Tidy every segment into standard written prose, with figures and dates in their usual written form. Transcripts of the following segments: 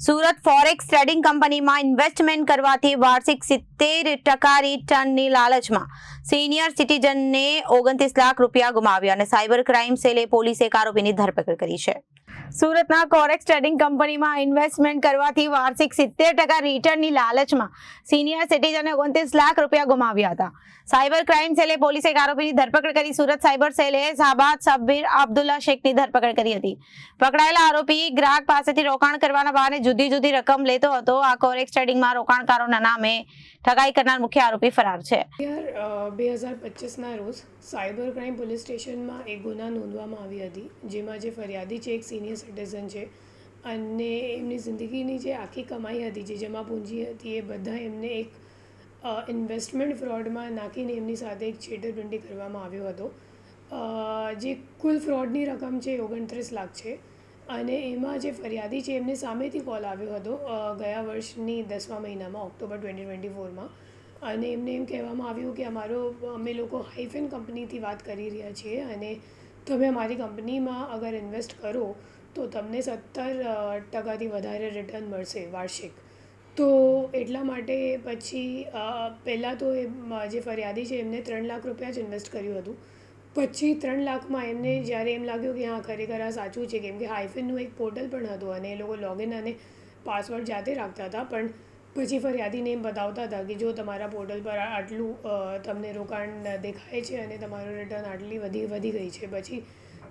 Surat forex trading કંપનીમાં investment કરવાથી વાર્ષિક 70% રિટર્નની લાલચમાં સિનિયર સિટીઝનને 29 લાખ રૂપિયા ગુમાવ્યા અને સાયબર ક્રાઇમ સેલે પોલીસે એક આરોપીની ધરપકડ કરી છે. સુરતના ફોરેક્સ ટ્રેડિંગ કંપનીમાં ઇન્વેસ્ટમેન્ટ કરવાથી વાર્ષિક 70% રિટર્નની લાલચમાં સિનિયર સિટીઝને 29 લાખ રૂપિયા ગુમાવ્યા હતા. સાયબર ક્રાઇમ સેલે પોલીસે એક આરોપીની ધરપકડ કરી. સુરત સાયબર સેલે શાહબાદ સબ્બીર અબ્દુલ્લા શેખની ધરપકડ કરી હતી. પકડાયેલા આરોપી ગ્રાહક પાસેથી રોકાણ કરવાના બહાને જુદી જુદી રકમ લેતો હતો. આ ફોરેક્સ ટ્રેડિંગમાં રોકાણકારોના નામે ઠગાઈ કરનાર મુખ્ય આરોપી ફરાર છે. 2025ના રોજ સાયબર ક્રાઇમ પોલીસ સ્ટેશનમાં એક ગુના નોંધવામાં આવી હતી, જેમાં જે ફરિયાદી છે એક સિનિયર સિટીઝન છે અને એમની જિંદગીની જે આખી કમાઈ હતી, જેમાં પૂંજી હતી, એ બધા એમને એક ઇન્વેસ્ટમેન્ટ ફ્રોડમાં નાખીને એમની સાથે એક છેતરપિંડી કરવામાં આવ્યો હતો. જે કુલ ફ્રોડની રકમ છે 29 લાખ છે અને એમાં જે ફરિયાદી છે એમને સામેથી કોલ આવ્યો હતો ગયા વર્ષની 10મા મહિનામાં, ઓક્ટોબર 2024માં, અને એમને એમ કહેવામાં આવ્યું કે અમે લોકો હાઇફેન કંપનીથી વાત કરી રહ્યા છીએ અને તમે અમારી કંપનીમાં અગર ઇન્વેસ્ટ કરો તો તમને 70% વધારે રિટર્ન મળશે વાર્ષિક. તો એટલા માટે પછી પહેલાં તો જે ફરિયાદી છે એમને 3 લાખ રૂપિયા જ ઇન્વેસ્ટ કર્યું હતું. પછી 3 લાખમાં એમને જ્યારે એમ લાગ્યું કે હા, ખરેખર આ સાચું છે, કેમ કે હાઇફેનનું એક પોર્ટલ પણ હતું અને એ લોકો લોગિન અને પાસવર્ડ જાતે રાખતા હતા, પણ પછી ફરિયાદીને એમ બતાવતા હતા કે જો તમારા પોર્ટલ પર આટલું તમને રોકાણ દેખાય છે અને તમારું રિટર્ન આટલી વધી ગઈ છે. પછી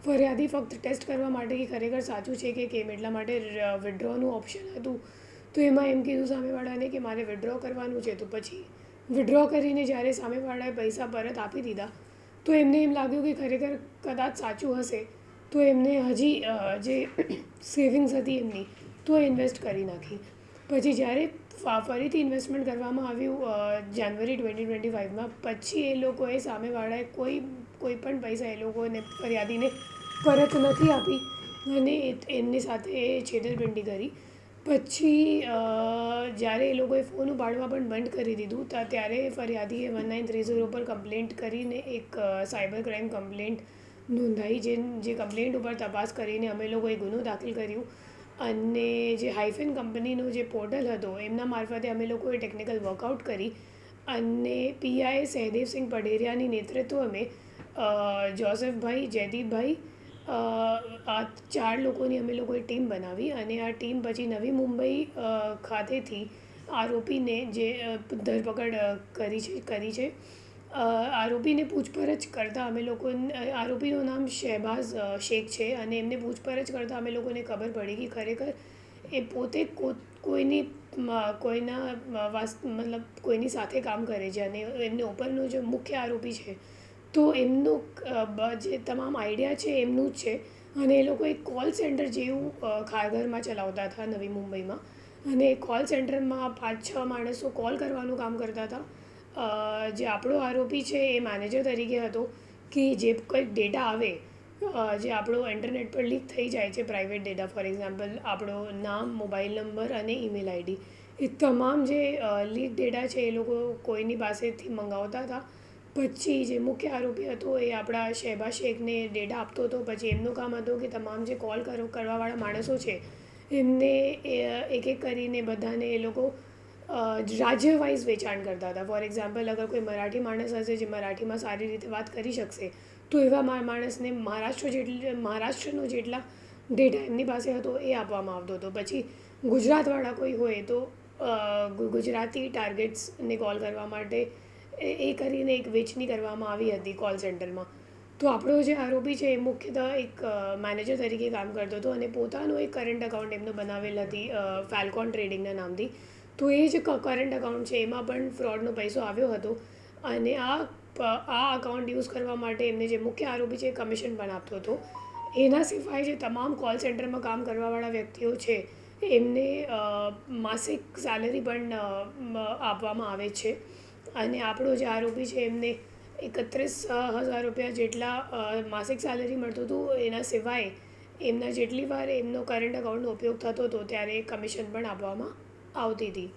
ફરિયાદી ફક્ત ટેસ્ટ કરવા માટે કે ખરેખર સાચું છે કે કેમ, એટલા માટે વિડ્રોનું ઓપ્શન હતું, તો એમાં એમ કીધું સામેવાળાને કે મારે વિડ્રો કરવાનું છે. તો પછી વિડ્રો કરીને જ્યારે સામેવાળાએ પૈસા પરત આપી દીધા તો એમને એમ લાગ્યું કે ખરેખર કદાચ સાચું હશે, તો એમને હજી જે સેવિંગ્સ હતી એમની તો ઇન્વેસ્ટ કરી નાખી. પછી જ્યારે ફરીથી ઇન્વેસ્ટમેન્ટ કરવામાં આવ્યું જાન્યુઆરી 2025માં, પછી એ લોકોએ સામેવાળાએ કોઈ પણ પૈસા એ લોકોને ફરિયાદીને પરત નથી આપી અને એમની સાથે છેતરપિંડી કરી. પછી જ્યારે એ લોકોએ ફોન ઉપાડવા પણ બંધ કરી દીધું ત્યારે ફરિયાદીએ 1930 પર કમ્પ્લેન્ટ કરીને એક સાયબર ક્રાઇમ કમ્પ્લેન્ટ નોંધાઈ. જે કમ્પ્લેન્ટ ઉપર તપાસ કરીને અમે લોકોએ ગુનો દાખલ કર્યું અને જે હાઇફેન કંપનીનો જે પોર્ટલ હતો એમના મારફતે અમે લોકોએ ટેકનિકલ વર્કઆઉટ કરી અને પીઆઈ સહદેવસિંહ પઢેરિયાની નેતૃત્વમાં જોસેફભાઈ, જયદીપભાઈ, આ 4 લોકોની અમે લોકોએ ટીમ બનાવી અને આ ટીમ પછી નવી મુંબઈ ખાતેથી આરોપીને જે ધરપકડ કરી છે. આરોપીને પૂછપરછ કરતાં અમે લોકોને, આરોપીનું નામ શહેબાઝ શેખ છે અને એમને પૂછપરછ કરતાં અમે લોકોને ખબર પડી કે ખરેખર એ પોતે કોઈની સાથે કામ કરે છે અને એમને ઉપરનો જે મુખ્ય આરોપી છે તો એમનું જે તમામ આઈડિયા છે એમનું જ છે અને એ લોકો એક કોલ સેન્ટર જેવું ખારઘરમાં ચલાવતા હતા નવી મુંબઈમાં અને એ કોલ સેન્ટરમાં 5-6 માણસો કોલ કરવાનું કામ કરતા હતા. જે આપણો આરોપી છે એ મેનેજર તરીકે હતો કે જે કંઈક ડેટા આવે જે આપણો ઇન્ટરનેટ પર લીક થઈ જાય છે, પ્રાઇવેટ ડેટા, ફોર એક્ઝામ્પલ આપણો નામ, મોબાઈલ નંબર અને ઈમેલ આઈડી, એ તમામ જે લીક ડેટા છે એ લોકો કોઈની પાસેથી મંગાવતા હતા. પછી જે મુખ્ય આરોપી હતો એ આપણા શહેબાઝ શેખને ડેટા આપતો હતો. પછી એમનું કામ હતું કે તમામ જે કોલ કરવાવાળા માણસો છે એમને એક એક કરીને બધાને એ લોકો રાજ્ય વાઇઝ વેચાણ કરતા હતા. ફોર એક્ઝામ્પલ, અગર કોઈ મરાઠી માણસ હશે જે મરાઠીમાં સારી રીતે વાત કરી શકશે તો એવા માણસને મહારાષ્ટ્રનો જેટલા ડેટા એમની પાસે હતો એ આપવામાં આવતો હતો. પછી ગુજરાતવાળા કોઈ હોય તો ગુજરાતી ટાર્ગેટ્સને કોલ કરવા માટે એ કરીને એક વેચણી કરવામાં આવી હતી કોલ સેન્ટરમાં. તો આપણો જે આરોપી છે એ મુખ્યતઃ એક મેનેજર તરીકે કામ કરતો હતો અને પોતાનું એક કરંટ અકાઉન્ટ એમનો બનાવેલ હતી ફાલ્કોન ટ્રેડિંગના નામથી. તો એ જે કરંટ અકાઉન્ટ છે એમાં પણ ફ્રોડનો પૈસો આવ્યો હતો અને આ અકાઉન્ટ યુઝ કરવા માટે એમને જે મુખ્ય આરોપી છે એ કમિશન પણ આપતો હતો. એના સિવાય જે તમામ કોલ સેન્ટરમાં કામ કરવાવાળા વ્યક્તિઓ છે એમને માસિક સેલરી પણ આપવામાં આવે છે અને આપણો જે આરોપી છે એમને 31,000 રૂપિયા જેટલા માસિક સેલરી મળતું હતું. એના સિવાય એમના જેટલી વાર એમનો કરંટ અકાઉન્ટનો ઉપયોગ થતો હતો ત્યારે કમિશન પણ આપવામાં આવતી હતી.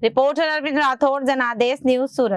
Reporter Arvind Rathod, Janadesh news, Surat.